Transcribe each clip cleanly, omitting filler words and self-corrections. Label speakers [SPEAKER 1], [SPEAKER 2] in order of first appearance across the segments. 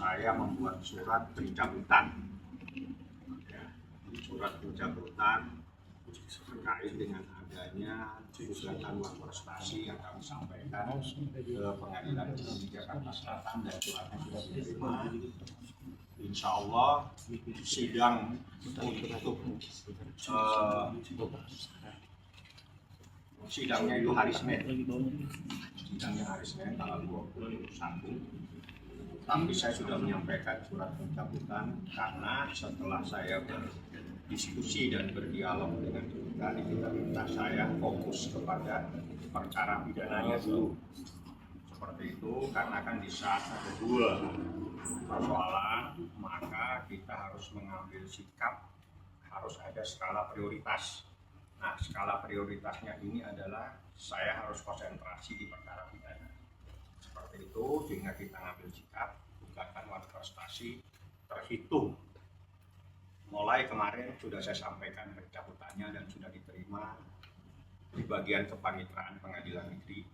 [SPEAKER 1] saya membuat surat pencabutan. Ya, surat pencabutan terkait dengan adanya gugatan luar prestasi yang kami sampaikan ke Pengadilan Negeri Jakarta Selatan dan suratnya sudah diterima. Insya Allah sidang untuk sidangnya itu hari Senin. Sidangnya hari Senin tanggal 21. Tapi saya sudah menyampaikan surat pencabutan karena setelah saya berdiskusi dan berdialog dengan Kali kita minta saya fokus kepada perkara pidananya dulu. Seperti itu karena kan di saat ada dua persoalan maka kita harus mengambil sikap, harus ada skala prioritas. Nah, skala prioritasnya ini adalah saya harus konsentrasi di perkara pidana. Seperti itu sehingga kita ngambil sikap gugatan luar prestasi terhitung. Mulai kemarin sudah saya sampaikan pencabutannya dan sudah diterima di bagian kepanitraan Pengadilan Negeri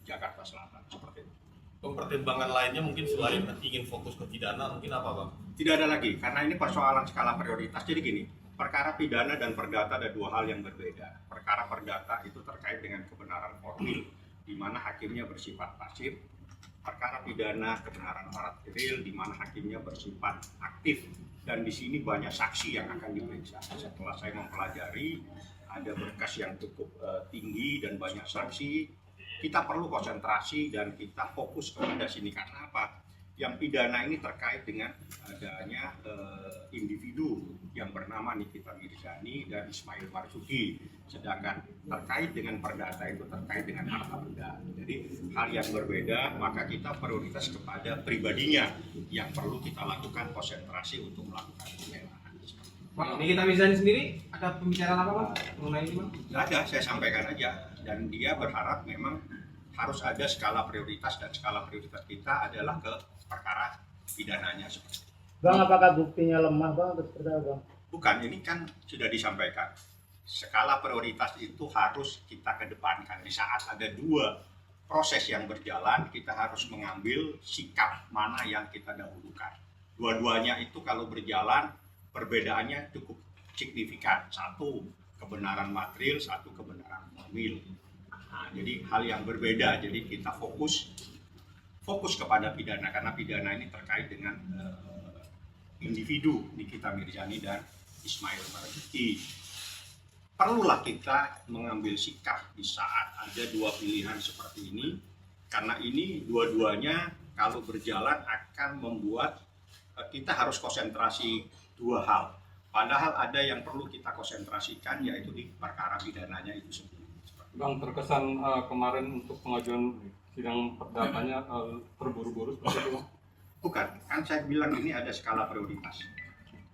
[SPEAKER 1] Jakarta Selatan. Seperti itu.
[SPEAKER 2] Pertimbangan lainnya mungkin selain ingin fokus ke pidana mungkin apa, Bang?
[SPEAKER 1] Tidak ada lagi karena ini persoalan skala prioritas. Jadi gini, perkara pidana dan perdata ada dua hal yang berbeda. Perkara perdata itu terkait dengan kebenaran formil di mana hakimnya bersifat pasif. Perkara pidana kebenaran material di mana hakimnya bersifat aktif. Dan di sini banyak saksi yang akan diperiksa. Setelah saya mempelajari, ada berkas yang cukup tinggi dan banyak saksi. Kita perlu konsentrasi dan kita fokus kepada sini karena apa? Yang pidana ini terkait dengan adanya individu yang bernama Nikita Mirzani dan Ismail Marzuki. Sedangkan terkait dengan perdata itu terkait dengan harta benda. Jadi hal yang berbeda, maka kita prioritas kepada pribadinya yang perlu kita lakukan konsentrasi untuk melakukan pembelaan.
[SPEAKER 3] Bang, Nikita Mirzani sendiri ada pembicaraan apa, Bang, mengenai ini, Bang?
[SPEAKER 1] Tidak ada, saya sampaikan aja. Dan dia berharap memang harus ada skala prioritas dan skala prioritas kita adalah ke perkara pidananya.
[SPEAKER 4] Bang, apakah buktinya lemah, Bang, atau seperti apa, Bang?
[SPEAKER 1] Bukan, ini kan sudah disampaikan. Skala prioritas itu harus kita kedepankan. Di saat ada dua proses yang berjalan, kita harus mengambil sikap mana yang kita dahulukan. Dua-duanya itu kalau berjalan, perbedaannya cukup signifikan. Satu kebenaran material, satu kebenaran formil. Nah, jadi hal yang berbeda. Jadi kita fokus kepada pidana karena pidana ini terkait dengan individu Nikita Mirzani dan Ismail Marzuki. Perlulah kita mengambil sikap di saat ada dua pilihan seperti ini karena ini dua-duanya kalau berjalan akan membuat kita harus konsentrasi dua hal. Padahal ada yang perlu kita konsentrasikan yaitu di perkara pidananya itu sendiri.
[SPEAKER 5] Bang, terkesan kemarin untuk pengajuan sidang perdatanya terburu-buru seperti itu, Bang?
[SPEAKER 1] Bukan, kan saya bilang ini ada skala prioritas.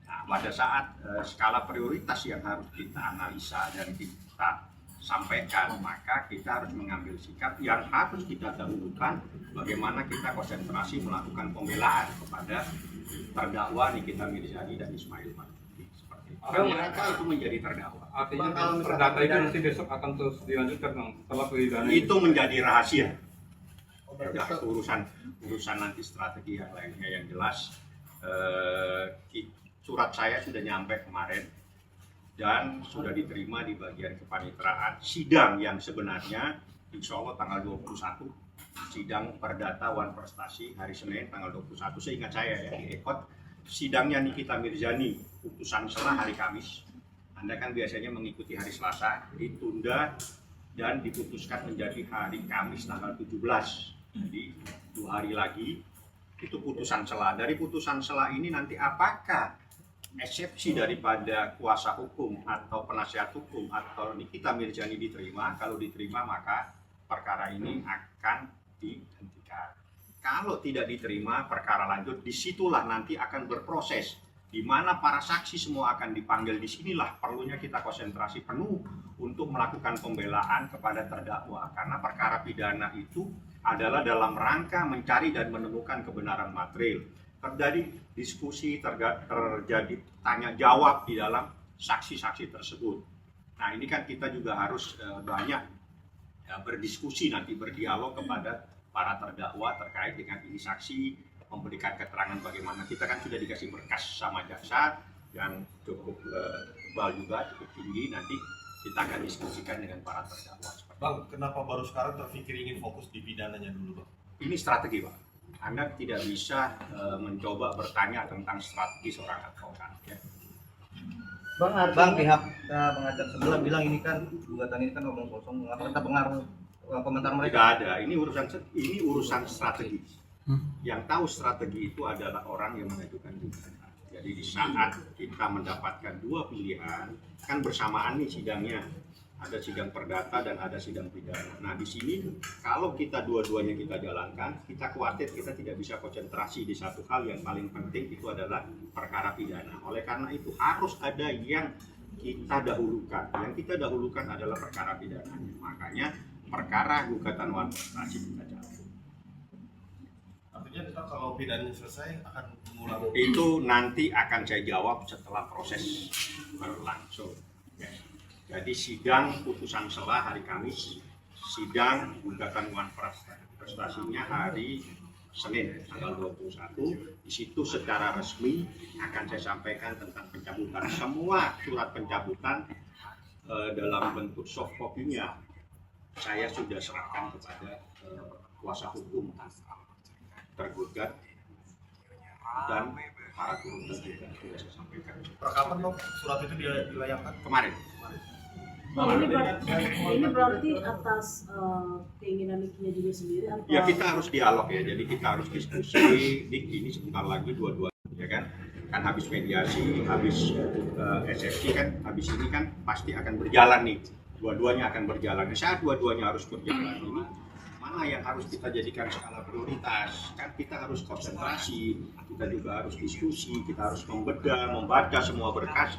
[SPEAKER 1] Nah, pada saat skala prioritas yang harus kita analisa dan kita sampaikan, maka kita harus mengambil sikap yang harus kita dahulukan bagaimana kita konsentrasi melakukan pembelaan kepada terdakwa Nikita Mirzani dan Ismail Marzuki. Seperti itu. Karena mereka itu menjadi terdakwa.
[SPEAKER 5] Artinya perdata itu nanti besok akan terus dilanjutkan, Bang, setelah pidana
[SPEAKER 1] Itu menjadi rahasia. Udah, urusan nanti strategi yang lainnya yang jelas. Surat saya sudah nyampe kemarin dan sudah diterima di bagian kepanitraan sidang yang sebenarnya insya Allah tanggal 21 sidang perdata wan prestasi hari Senin tanggal 21 seingat saya ya di Ekot sidangnya Nikita Mirzani putusan selah hari Kamis. Anda kan biasanya mengikuti hari Selasa, ditunda dan diputuskan menjadi hari Kamis tanggal 17. Jadi 2 hari lagi itu putusan selah. Dari putusan selah ini nanti apakah eksepsi daripada kuasa hukum atau penasihat hukum atau Nikita Mirzani diterima? Kalau diterima maka perkara ini akan dihentikan. Kalau tidak diterima perkara lanjut, disitulah nanti akan berproses di mana para saksi semua akan dipanggil. Disinilah perlunya kita konsentrasi penuh untuk melakukan pembelaan kepada terdakwa karena perkara pidana itu adalah dalam rangka mencari dan menemukan kebenaran material. Terjadi diskusi, terjadi tanya jawab di dalam saksi-saksi tersebut. Nah ini kan kita juga harus banyak berdiskusi nanti berdialog kepada para terdakwa terkait dengan ini saksi memberikan keterangan bagaimana. Kita kan sudah dikasih berkas sama jaksa yang cukup tebal juga, cukup tinggi. Nanti kita akan diskusikan dengan para terdakwa.
[SPEAKER 2] Bang, kenapa baru sekarang terpikir ingin fokus di pidananya dulu, Bang?
[SPEAKER 1] Ini strategi, Pak. Anda tidak bisa mencoba bertanya tentang strategi seorang advokat. Ya.
[SPEAKER 4] Bang, pihak pengacara sebelah bilang ini kan gugatan ini kan omong kosong. Apa kita pengaruh komentar mereka?
[SPEAKER 1] Tidak ada. Ini urusan strategi. Yang tahu strategi itu adalah orang yang mengajukan gugatan. Jadi di saat kita mendapatkan dua pilihan, kan bersamaan nih sidangnya. Ada sidang perdata dan ada sidang pidana. Nah di sini kalau kita dua-duanya kita jalankan, kita khawatir kita tidak bisa konsentrasi di satu hal yang paling penting, itu adalah perkara pidana. Oleh karena itu harus ada yang kita dahulukan. Yang kita dahulukan adalah perkara pidana. Makanya perkara gugatan wan prestasi kita cabut.
[SPEAKER 2] Artinya kita kalau pidananya selesai akan mengulang.
[SPEAKER 1] Itu nanti akan saya jawab setelah proses berlangsung. Ya. Jadi sidang putusan sela hari Kamis, sidang gugatan wan prestasinya hari Senin tanggal 21. Di situ secara resmi akan saya sampaikan tentang pencabutan. Semua surat pencabutan dalam bentuk soft copy-nya saya sudah serahkan kepada kuasa hukum tergugat dan para turut tergugat sudah saya sampaikan.
[SPEAKER 2] Kapan, Bang, surat itu dilayangkan?
[SPEAKER 1] Kemarin.
[SPEAKER 6] Bang, ini berarti atas keinginan Nikinya juga sendiri atau?
[SPEAKER 1] Ya kita harus dialog ya, jadi kita harus diskusi. Ini sebentar lagi dua-dua, ya kan? Kan habis mediasi, habis SFC kan, habis ini kan pasti akan berjalan nih. Dua-duanya akan berjalan. Di saat dua-duanya harus berjalan ini, mana yang harus kita jadikan skala prioritas? Kan kita harus konsentrasi, kita juga harus diskusi, kita harus membaca semua berkas.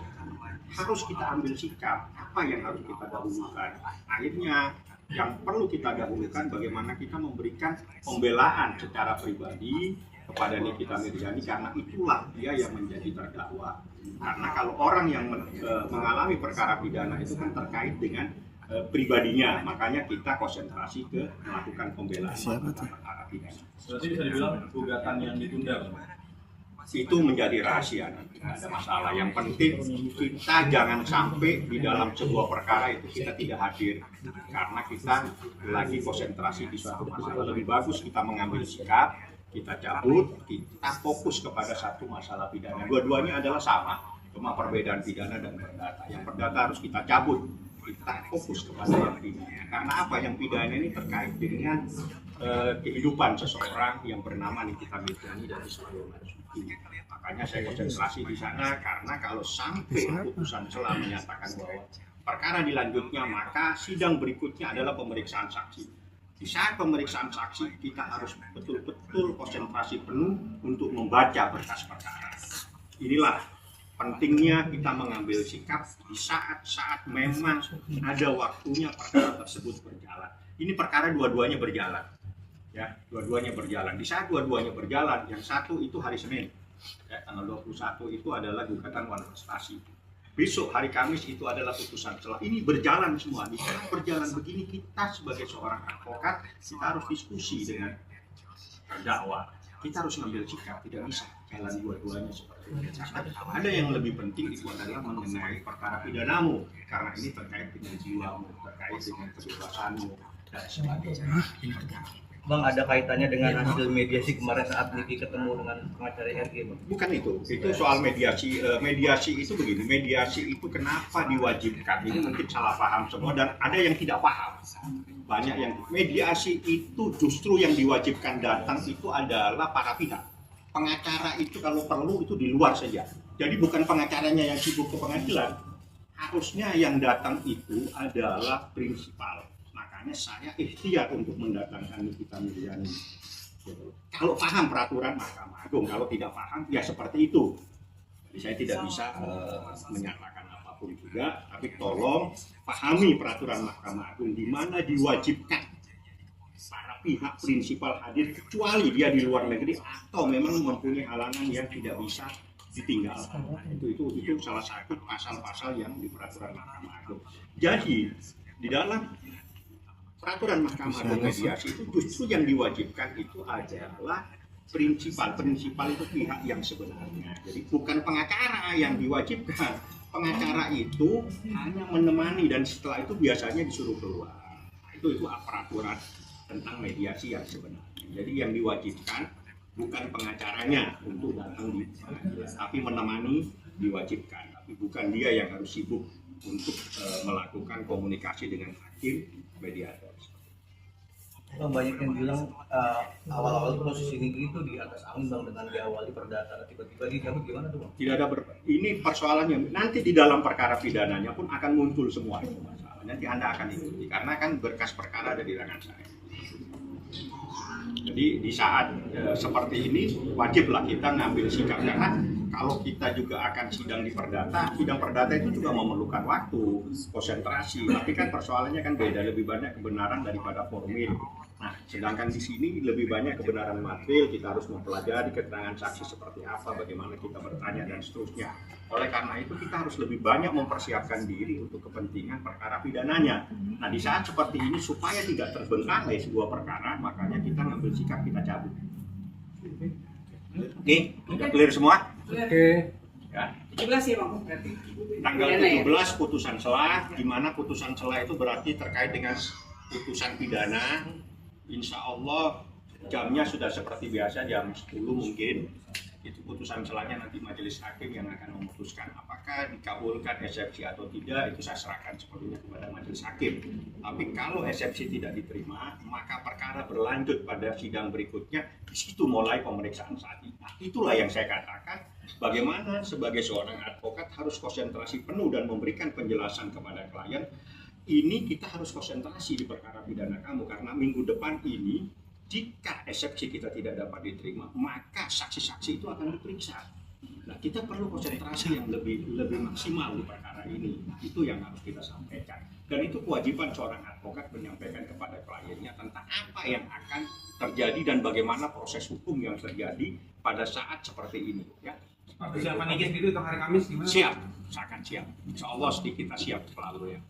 [SPEAKER 1] Harus kita ambil sikap, apa yang harus kita dahulukan. Akhirnya yang perlu kita dahulukan bagaimana kita memberikan pembelaan secara pribadi kepada Nikita Mirzani, karena itulah dia yang menjadi terdakwa. Karena kalau orang yang mengalami perkara pidana itu kan terkait dengan pribadinya, makanya kita konsentrasi ke melakukan pembelaan perkara pidana.
[SPEAKER 5] Berarti bisa dibilang gugatan yang ditunda,
[SPEAKER 1] Itu menjadi rahasia, tidak ada masalah. Yang penting kita jangan sampai di dalam sebuah perkara itu kita tidak hadir, karena kita lagi konsentrasi di suatu masalah. Lebih bagus kita mengambil sikap, kita cabut, kita fokus kepada satu masalah pidana. Dua-duanya adalah sama, cuma perbedaan pidana dan perdata. Yang perdata harus kita cabut, kita fokus kepada yang pidana. Karena apa? Yang pidana ini terkait dengan kehidupan seseorang yang bernama Nikita Mirzani dari Solo. Makanya saya konsentrasi di sana, karena kalau sampai putusan sela menyatakan bahwa perkara dilanjutnya, maka sidang berikutnya adalah pemeriksaan saksi. Di saat pemeriksaan saksi kita harus betul-betul konsentrasi penuh untuk membaca berkas perkara. Inilah pentingnya kita mengambil sikap di saat-saat memang ada waktunya perkara tersebut berjalan. Ini perkara dua-duanya berjalan. Ya, dua-duanya berjalan. Di saat dua-duanya berjalan, yang satu itu hari Senin, ya, tanggal 21 itu adalah gugatan wan prestasi. Besok hari Kamis itu adalah putusan sela. Ini berjalan semua. Di saat berjalan begini, kita sebagai seorang advokat kita harus diskusi dengan terdakwa. Kita harus mengambil sikap, tidak bisa jalan dua-duanya seperti itu. Ada yang lebih penting itu adalah mengenai perkara pidanamu, karena ini terkait dengan jiwamu, terkait dengan kebebasanmu dan sebagainya.
[SPEAKER 4] Bang, ada kaitannya dengan hasil mediasi kemarin saat Niki ketemu dengan pengacara RG, Bang?
[SPEAKER 1] Bukan itu soal mediasi. Mediasi itu begini, mediasi itu kenapa diwajibkan? Ini mungkin salah paham semua dan ada yang tidak paham. Banyak yang mediasi itu justru yang diwajibkan datang itu adalah para pihak. Pengacara itu kalau perlu itu di luar saja. Jadi bukan pengacaranya yang sibuk ke pengadilan. Harusnya yang datang itu adalah prinsipal. Makanya saya ikhtiar untuk mendatangkan Nikita Mirzani. Kalau paham peraturan Mahkamah Agung, kalau tidak paham ya seperti itu. Jadi saya tidak bisa menyatakan apapun juga, tapi tolong pahami peraturan Mahkamah Agung di mana diwajibkan para pihak prinsipal hadir kecuali dia di luar negeri atau memang mempunyai halangan yang tidak bisa ditinggalkan. Itu salah satu pasal-pasal yang di peraturan Mahkamah Agung. Jadi di dalam peraturan Mahkamah Agung mediasi itu justru yang diwajibkan itu adalah prinsipal itu pihak yang sebenarnya. Jadi bukan pengacara yang diwajibkan. Pengacara itu hanya menemani dan setelah itu biasanya disuruh keluar. Nah, itu peraturan tentang mediasi yang sebenarnya. Jadi yang diwajibkan bukan pengacaranya untuk datang di pengadilan, tapi menemani diwajibkan. Tapi bukan dia yang harus sibuk untuk melakukan komunikasi dengan hakim mediator.
[SPEAKER 4] Bang, banyak yang bilang awal-awal proses ini itu di atas angin Bang, dengan diawali perdata tiba-tiba dicabut, gimana tuh Bang?
[SPEAKER 1] Tidak ada ini persoalannya nanti di dalam perkara pidananya pun akan muncul semua itu masalah. Nanti Anda akan ikuti karena kan berkas perkara ada di tangan saya. Jadi di saat seperti ini wajiblah kita ngambil sikap karena kalau kita juga akan sidang di perdata, sidang perdata itu juga memerlukan waktu, konsentrasi. Tapi kan persoalannya kan beda, lebih banyak kebenaran daripada formil. Nah, sedangkan di sini lebih banyak kebenaran material, kita harus mempelajari keterangan saksi seperti apa, bagaimana kita bertanya dan seterusnya. Oleh karena itu kita harus lebih banyak mempersiapkan diri untuk kepentingan perkara pidananya. Nah, di saat seperti ini supaya tidak terbengkalai sebuah perkara, makanya kita ngambil sikap kita cabut. Oke, udah clear semua?
[SPEAKER 5] Oke.
[SPEAKER 1] Ya.
[SPEAKER 6] 17 ya Bang berarti.
[SPEAKER 1] Tanggal
[SPEAKER 6] Pidana ya?
[SPEAKER 1] 17 putusan selah, di mana putusan selah itu berarti terkait dengan putusan pidana. Insya Allah jamnya sudah seperti biasa, jam 10 mungkin. Itu putusan selahnya nanti majelis hakim yang akan memutuskan apakah dikabulkan eksepsi atau tidak, itu saya serahkan sepenuhnya kepada majelis hakim. Tapi kalau eksepsi tidak diterima, maka perkara berlanjut pada sidang berikutnya, di situ mulai pemeriksaan saksi. Nah, itulah yang saya katakan, bagaimana sebagai seorang advokat harus konsentrasi penuh dan memberikan penjelasan kepada klien. Ini kita harus konsentrasi di perkara pidana kamu, karena minggu depan ini jika eksepsi kita tidak dapat diterima, maka saksi-saksi itu akan diperiksa. Nah, kita perlu konsentrasi yang lebih maksimal di perkara ini. Itu yang harus kita sampaikan. Dan itu kewajiban seorang advokat menyampaikan kepada kliennya tentang apa yang akan terjadi dan bagaimana proses hukum yang terjadi pada saat seperti ini. Ya.
[SPEAKER 3] Persiapan Niki sendiri untuk hari Kamis gimana?
[SPEAKER 1] Siap, sangat siap. Insya Allah kita siap selalu ya.